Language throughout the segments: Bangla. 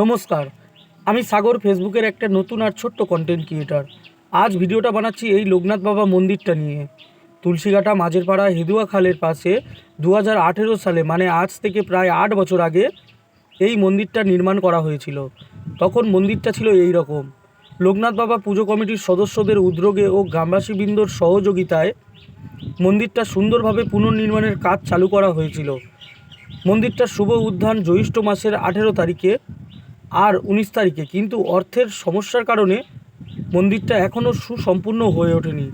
নমস্কার, আমি সাগর, ফেসবুকের একটা নতুন আর ছোট্ট কন্টেন্ট ক্রিয়েটার। আজ ভিডিওটা বানাচ্ছি এই লোকনাথ বাবা মন্দিরটা নিয়ে। তুলসীঘাটা মাঝেরপাড়া হেদুয়া খালের পাশে 2018 সালে, মানে আজ থেকে প্রায় 8 বছর আগে এই মন্দিরটা নির্মাণ করা হয়েছিল। তখন মন্দিরটা ছিল এই রকম। লোকনাথ বাবা পুজো কমিটির সদস্যদের উদ্যোগে ও গ্রামবাসীবৃন্দর সহযোগিতায় মন্দিরটা সুন্দরভাবে পুনর্নির্মাণের কাজ চালু করা হয়েছিল। মন্দিরটার শুভ উদ্যান জ্যৈষ্ঠ মাসের 18 তারিখে আর 19 তারিখে, কিন্তু অর্থের সমস্যার কারণে মন্দিরটা এখনও সুসম্পূর্ণ হয়ে ওঠেনি।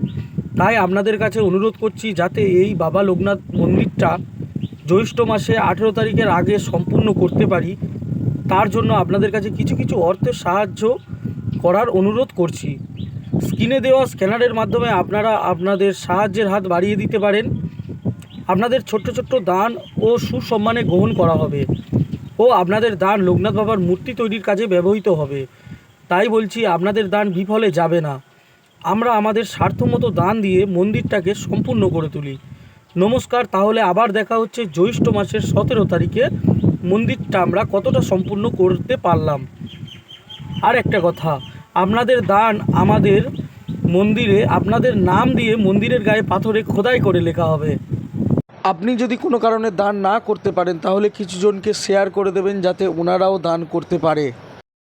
তাই আপনাদের কাছে অনুরোধ করছি, যাতে এই বাবা লোকনাথ মন্দিরটা জ্যৈষ্ঠ মাসে 18 তারিখের আগে সম্পূর্ণ করতে পারি, তার জন্য আপনাদের কাছে কিছু অর্থের সাহায্য করার অনুরোধ করছি। স্ক্রিনে দেওয়া স্ক্যানারের মাধ্যমে আপনারা আপনাদের সাহায্যের হাত বাড়িয়ে দিতে পারেন। আপনাদের ছোট্ট দান ও সুসম্মানে গ্রহণ করা হবে ও আপনাদের দান লোকনাথ বাবার মূর্তি তৈরির কাজে ব্যবহৃত হবে। তাই বলছি, আপনাদের দান বিফলে যাবে না। আমরা আমাদের সাধ্যমতো দান দিয়ে মন্দিরটাকে সম্পূর্ণ করে তুলি। নমস্কার, তাহলে আবার দেখা হচ্ছে জ্যৈষ্ঠ মাসের 17 তারিখে মন্দিরটা আমরা কতটা সম্পূর্ণ করতে পারলাম। আর একটা কথা, আপনাদের দান আমাদের মন্দিরে আপনাদের নাম দিয়ে মন্দিরের গায়ে পাথরে খোদাই করে লেখা হবে। আপনি যদি কোনো কারণে দান না করতে পারেন, তাহলে কিছু জনকে শেয়ার করে দেবেন, যাতে ওনারাও দান করতে পারে।